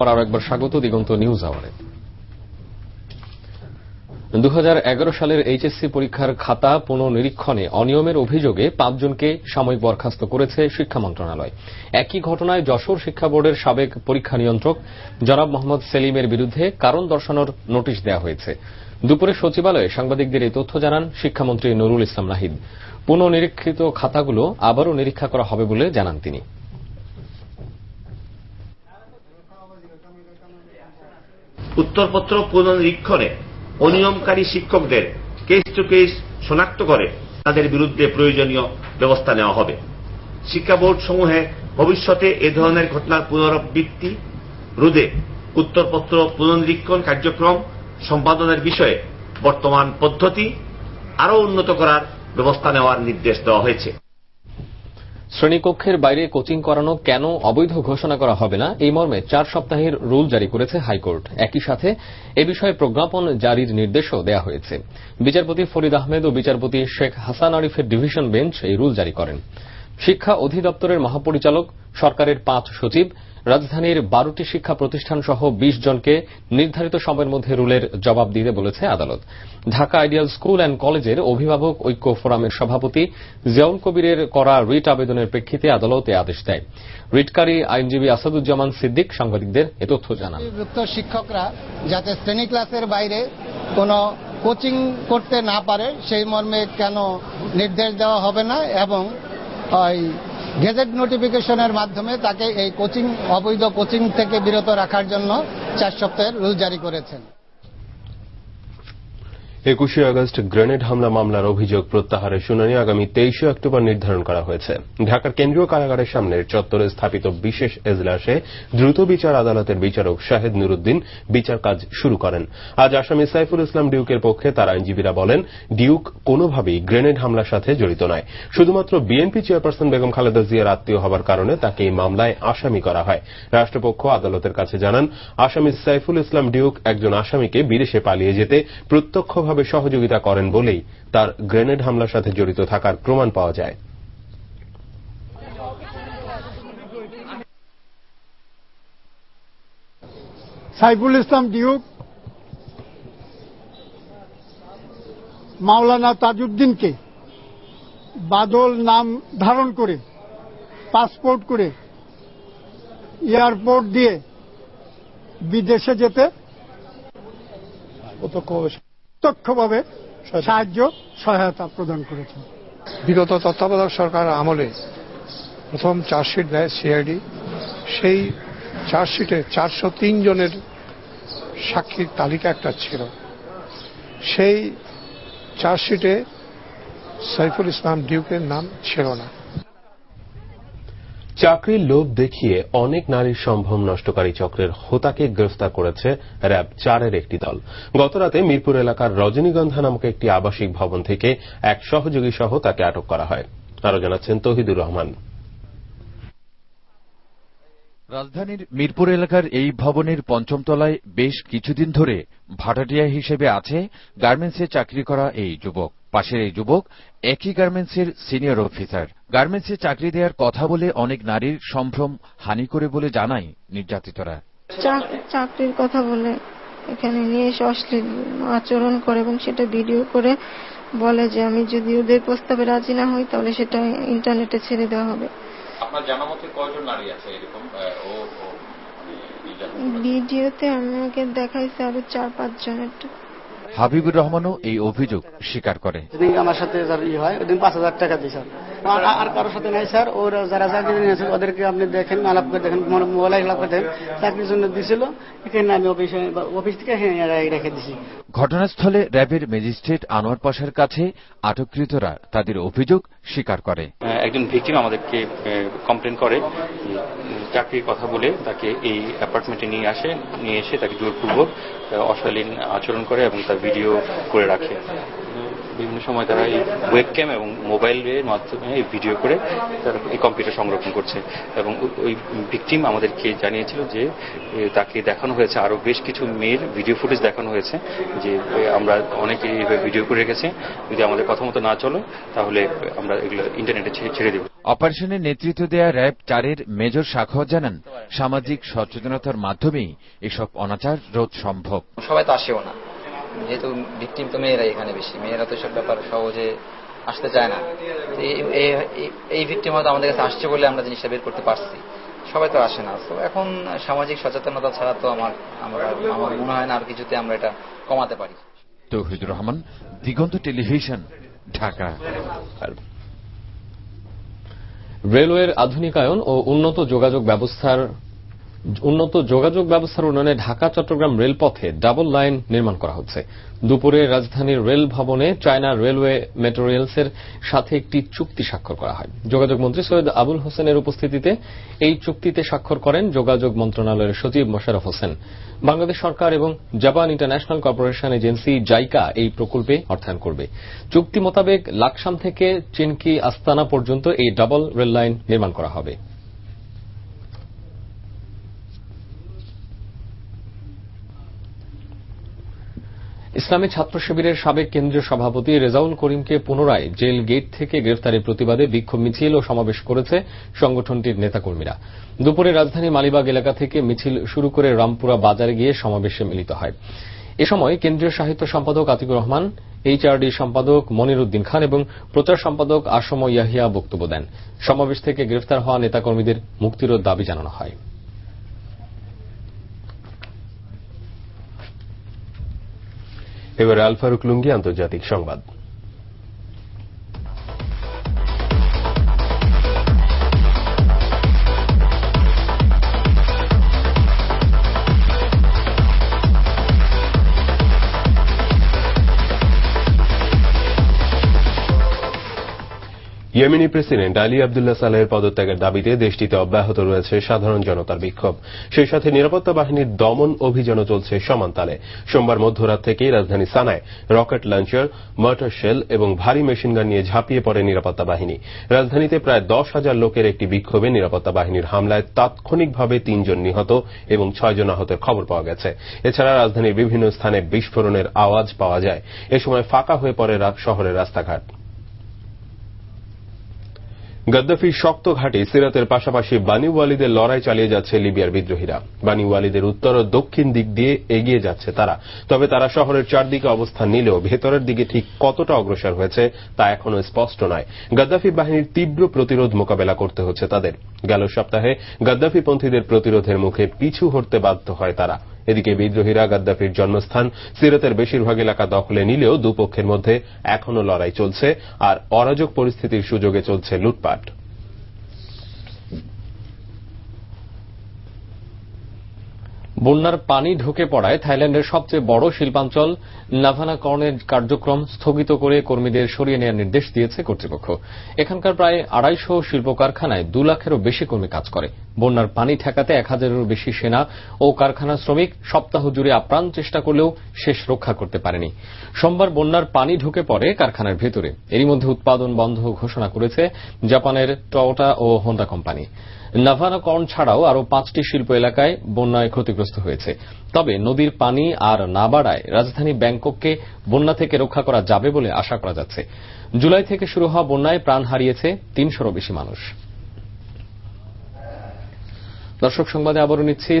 আরো একবার স্বাগত দিগন্ত নিউজ আওয়ারে। 2011 সালের এইচএসসি পরীক্ষার খাতা পুনঃনিরীক্ষণে অনিয়মের অভিযোগে 5 জনকে সাময়িক বরখাস্ত করেছে শিক্ষা মন্ত্রণালয়। একই ঘটনায় যশোর শিক্ষা বোর্ডের সাবেক পরীক্ষা নিয়ন্ত্রক জনাব মোহাম্মদ সেলিমের বিরুদ্ধে কারণ দর্শানোর নোটিশ দেওয়া হয়েছে। দুপুরে সচিবালয়ে সাংবাদিকদের এই তথ্য জানান শিক্ষামন্ত্রী নুরুল ইসলাম নাহিদ। পুনঃনিরীক্ষিত খাতাগুলো আবারও নিরীক্ষা করা হবে বলে জানান তিনি। উত্তরপত্র পুনর্নিরীক্ষণে অনিয়মকারী শিক্ষকদের কেস টু কেস শনাক্ত করে তাদের বিরুদ্ধে প্রয়োজনীয় ব্যবস্থা নেওয়া হবে। শিক্ষা বোর্ড সমূহে ভবিষ্যতে এ ধরনের ঘটনার পুনরাবৃত্তি রোধে উত্তরপত্র পুনর্নিরীক্ষণ কার্যক্রম সম্পাদনের বিষয়ে বর্তমান পদ্ধতি আরও উন্নত করার ব্যবস্থা নেওয়ার নির্দেশ দেওয়া হয়েছে। শ্রেণীকক্ষের বাইরে কোচিং করানো কেন অবৈধ ঘোষণা করা হবে না, এই মর্মে 4 সপ্তাহের রুল জারি করেছে হাইকোর্ট। একই সাথে এ বিষয়ে প্রজ্ঞাপন জারির নির্দেশও দেওয়া হয়েছে। বিচারপতি ফরিদ আহমেদ ও বিচারপতি শেখ হাসান আরিফের ডিভিশন বেঞ্চ এই রুল জারি করেন। শিক্ষা অধিদপ্তরের মহাপরিচালক, সরকারের 5 সচিব, রাজধানীর 12টি শিক্ষা প্রতিষ্ঠান সহ 20 জনকে নির্ধারিত সময়ের মধ্যে রুলের জবাব দিতে বলেছে আদালত। ঢাকা আইডিয়াল স্কুল অ্যান্ড কলেজের অভিভাবক ঐক্য ফোরামের সভাপতি জিয়াউল কবিরের করা রিট আবেদনের প্রেক্ষিতে আদালত এ আদেশ দেয়। রিটকারী আইনজীবী আসাদুজ্জামান সিদ্দিক সাংবাদিকদের এ তথ্য জানান। শিক্ষকরা যাতে শ্রেণী ক্লাসের বাইরে কোনো কোচিং করতে না পারে সেই মর্মে কেন নির্দেশ দেওয়া হবে না এবং গেজেট নোটিফিকেশনের মাধ্যমে তাকে এই অবৈধ কোচিং থেকে বিরত রাখার জন্য 4 সপ্তাহের রুল জারি করেছেন। 21শে আগস্ট গ্রেনেড হামলা মামলার অভিযোগ প্রত্যাহারের শুনানি আগামী 23শে অক্টোবর নির্ধারণ করা হয়েছে। ঢাকার কেন্দ্রীয় কারাগারের সামনের চত্বরে স্থাপিত বিশেষ এজলাসে দ্রুত বিচার আদালতের বিচারক শাহেদ নুরুদ্দিন বিচার কাজ শুরু করেন। আজ আসামি সাইফুল ইসলাম ডিউকের পক্ষে তার আইনজীবীরা বলেন, ডিউক কোনোভাবেই গ্রেনেড হামলার সাথে জড়িত নয়। শুধুমাত্র বিএনপি চেয়ারপারসন বেগম খালেদা জিয়ার আত্মীয় হবার কারণে তাকে এই মামলায় আসামি করা হয়। রাষ্ট্রপক্ষ আদালতের কাছে জানান, আসামি সাইফুল ইসলাম ডিউক একজন আসামিকে বিদেশে পালিয়ে যেতে প্রত্যক্ষভাবে সহযোগিতা করেন বলেই তার গ্রেনেড হামলার সাথে জড়িত থাকার প্রমাণ পাওয়া যায়। সাইফুল ইসলাম ডিউক মাওলানা তাজউদ্দিনকে বাদল নাম ধারণ করে পাসপোর্ট করে এয়ারপোর্ট দিয়ে বিদেশে যেতে প্রত্যক্ষভাবে সহায়তা প্রদান করেছেন। বিগত তত্ত্বাবধায়ক সরকার আমলে প্রথম চার্জশিট দেয় সিআইডি। সেই চার্জশিটে 403 জনের সাক্ষীর তালিকা একটা ছিল। সেই চার্জশিটে সাইফুল ইসলাম ডিউকের নাম ছিল না। চাকরির লোভ দেখিয়ে অনেক নারীর সম্ভ্রম নষ্টকারী চক্রের হোতাকে গ্রেফতার করেছে র‍্যাব 4-এর একটি দল। গতরাতে মিরপুর এলাকার রজনীগন্ধা নামক একটি আবাসিক ভবন থেকে এক সহযোগী সহ তাকে আটক করা হয়। আরো জানাচ্ছেন তৌহিদুর রহমান। রাজধানীর মিরপুর এলাকার এই ভবনের 5ম তলায় বেশ কিছুদিন ধরে ভাড়াটিয়া হিসেবে আছে গার্মেন্টসে চাকরি করা এই যুবক। পাশের এই যুবক একই গার্মেন্টসের সিনিয়র অফিসার। গার্মেন্টসে চাকরি দেওয়ার কথা বলে অনেক নারীর সম্ভ্রম হানি করে বলে জানায় নির্যাতিতরা। চাকরির কথা বলে এখানে নিয়ে এসে অশ্লীল আচরণ করে এবং সেটা ভিডিও করে বলে যে আমি যদি ওদের প্রস্তাবে রাজি না হই তাহলে সেটা ইন্টারনেটে ছেড়ে দেওয়া হবে। আপনার জানা মতে কয়জন নারী আছে এরকম? ভিডিওতে আমাকে দেখাইছে আরো 4-5 জনের। হাবিবুর রহমানও এই অভিযোগ স্বীকার করে। আমার সাথে হয় ওদিন 5000 টাকা দিই স্যার, আর কারোর সাথে নাই স্যার। ওর যারা চাকরি নিয়েছে ওদেরকে আপনি দেখেন, আলাপ করে দেখেন, মোবাইল আলাপ করে দেখেন। চাকরির জন্য দিছিল, এখানে আমি অফিস থেকে রেখে দিছি। ঘটনাস্থলে র্যাবের ম্যাজিস্ট্রেট আনোয়ার পাশার কাছে আটককৃতরা তাদের অভিযোগ স্বীকার করে। একজন ভিকটিম আমাদেরকে কমপ্লেন করে, চাকরির কথা বলে তাকে এই অ্যাপার্টমেন্টে নিয়ে এসে তাকে জোরপূর্বক অশালীন আচরণ করে এবং তার ভিডিও করে রাখে। বিভিন্ন সময় তারা এই ওয়েবক্যাম এবং মোবাইলের মাধ্যমে এই ভিডিও করে তারা এই কম্পিউটার সংরক্ষণ করছে এবং ওই ভিকটিম আমাদেরকে জানিয়েছিল যে তাকে দেখানো হয়েছে, আরো বেশ কিছু মেয়ের ভিডিও ফুটেজ দেখানো হয়েছে যে আমরা অনেকে ভিডিও করে রেখেছি, যদি আমাদের কথা মতো না চলো তাহলে আমরা এগুলো ইন্টারনেটে ছেড়ে দেব। অপারেশনের নেতৃত্ব দেয়া র্যাব 4-এর মেজর সাখাওয়াত জানান, সামাজিক সচেতনতার মাধ্যমেই এসব অনাচার রোধ সম্ভব। সবাই তো আসেও না, যেহেতু ভিকটিম তো মেয়েরাই এখানে বেশি, মেয়েরা তো সব ব্যাপার সহজে আসতে চায় না। এই ভিকটিম হয়তো আমাদের কাছে আসছে বলে আমরা জিনিসটা বের করতে পারছি, সবাই তো আসে না। তো এখন সামাজিক সচেতনতা ছাড়া তো আমার মনে হয় না আর কিছুতে আমরা এটা কমাতে পারি। তৌহিদুর রহমান, দিগন্ত টেলিভিশন, ঢাকা। রেলওয়ের আধুনিকায়ন ও উন্নত যোগাযোগ ব্যবস্থার উন্নয়নে ঢাকা চট্টগ্রাম রেলপথে ডাবল লাইন নির্মাণ করা হচ্ছে। দুপুরে রাজধানীর রেল ভবনে চায়না রেলওয়ে মেটেরিয়ালসের সাথে একটি চুক্তি স্বাক্ষর করা হয়। যোগাযোগ মন্ত্রী সৈয়দ আবুল হোসেনের উপস্থিতিতে এই চুক্তিতে স্বাক্ষর করেন যোগাযোগ মন্ত্রণালয়ের সচিব মোশাররফ হোসেন। বাংলাদেশ সরকার এবং Japan international corporation agency JICA এই প্রকল্পে অর্থায়ন করবে। চুক্তি মোতাবেক লাকসাম থেকে চিনকি আস্তানা পর্যন্ত এই ডাবল রেল লাইন নির্মাণ করা হবে। ইসলামী ছাত্র শিবিরের সাবেক কেন্দ্রীয় সভাপতি রেজাউল করিমকে পুনরায় জেল গেট থেকে গ্রেফতারের প্রতিবাদে বিক্ষোভ মিছিল ও সমাবেশ করেছে সংগঠনটির নেতাকর্মীরা। দুপুরে রাজধানী মালিবাগ এলাকা থেকে মিছিল শুরু করে রামপুরা বাজারে গিয়ে সমাবেশে মিলিত হয়। এ সময় কেন্দ্রীয় সাহিত্য সম্পাদক আতিকুর রহমান, এইচআরডি সম্পাদক মনির উদ্দিন খান এবং প্রচার সম্পাদক আসম ইয়াহিয়া বক্তব্য দেন। সমাবেশ থেকে গ্রেফতার হওয়া নেতাকর্মীদের মুক্তির দাবি জানানো হয়। এবার আল ফারুক লুঙ্গি, আন্তর্জাতিক সংবাদ। ইয়েমেনি প্রেসিডেন্ট আলী আবদুল্লাহ সালেহের পদত্যাগের দাবিতে দেশটিতে অব্যাহত রয়েছে সাধারণ জনতার বিক্ষোভ। সেই সাথে নিরাপত্তা বাহিনীর দমন অভিযানও চলছে সমান তালে। সোমবার মধ্যরাত থেকেই রাজধানী সানায় রকেট লঞ্চার, মর্টার শেল এবং ভারী মেশিনগান নিয়ে ঝাঁপিয়ে পড়ে নিরাপত্তা বাহিনী। রাজধানীতে প্রায় 10,000 লোকের একটি বিক্ষোভে নিরাপত্তা বাহিনীর হামলায় তাৎক্ষণিকভাবে 3 জন নিহত এবং 6 জন আহতের খবর পাওয়া গেছে। এছাড়া রাজধানীর বিভিন্ন স্থানে বিস্ফোরণের আওয়াজ পাওয়া যায়। এ সময় ফাঁকা হয়ে পড়ে শহরের রাস্তাঘাট। গাদ্দাফির শক্ত ঘাঁটি সিরাতের পাশাপাশি বানি ওয়ালিদের লড়াই চালিয়ে যাচ্ছে লিবিয়ার বিদ্রোহীরা। বানি ওয়ালিদের উত্তর ও দক্ষিণ দিক দিয়ে এগিয়ে যাচ্ছে তারা। তবে তারা শহরের চারদিকে অবস্থান নিলেও ভেতরের দিকে ঠিক কতটা অগ্রসর হয়েছে তা এখনো স্পষ্ট নয়। গাদ্দাফি বাহিনীর তীব্র প্রতিরোধ মোকাবেলা করতে হচ্ছে তাদের। গেল সপ্তাহে গাদ্দাফি পন্থীদের প্রতিরোধের মুখে পিছু হটতে বাধ্য হয় তারা। এদিকে বিদ্রোহীরা গাদ্দাফির জন্মস্থান সিরাতের বেশিরভাগ এলাকা দখলে নিলেও দুপক্ষের মধ্যে এখনো লড়াই চলছে আর অরাজক পরিস্থিতির সুযোগে চলছে লুটপাট। বন্যার পানি ঢুকে পড়ায় থাইল্যান্ডের সবচেয়ে বড় শিল্পাঞ্চল নাভানাকর্নের কার্যক্রম স্থগিত করে কর্মীদের সরিয়ে নেওয়ার নির্দেশ দিয়েছে কর্তৃপক্ষ। এখানকার প্রায় 250 শিল্প কারখানায় 2 লাখেরও বেশি কর্মী কাজ করে। বন্যার পানি ঠেকাতে 1000-এরও বেশি সেনা ও কারখানা শ্রমিক সপ্তাহ জুড়ে আপ্রাণ চেষ্টা করলেও শেষ রক্ষা করতে পারেনি। সোমবার বন্যার পানি ঢুকে পড়ে কারখানার ভেতরে। এরই মধ্যে উৎপাদন বন্ধ ঘোষণা করেছে জাপানের টয়োটা ও হোন্ডা কোম্পানি। নাভানাকর্ন ছাড়াও আরও 5টি শিল্প এলাকায় বন্যায় ক্ষতিগ্রস্ত হয়েছে। তবে নদীর পানি আর না বাড়ায় রাজধানী ব্যাংকককে বন্যা থেকে রক্ষা করা যাবে বলে আশা করা যাচ্ছে। জুলাই থেকে শুরু হওয়া বন্যায় প্রাণ হারিয়েছে 300-রও বেশি মানুষ। দর্শক, সংবাদে আবারও নিচ্ছি।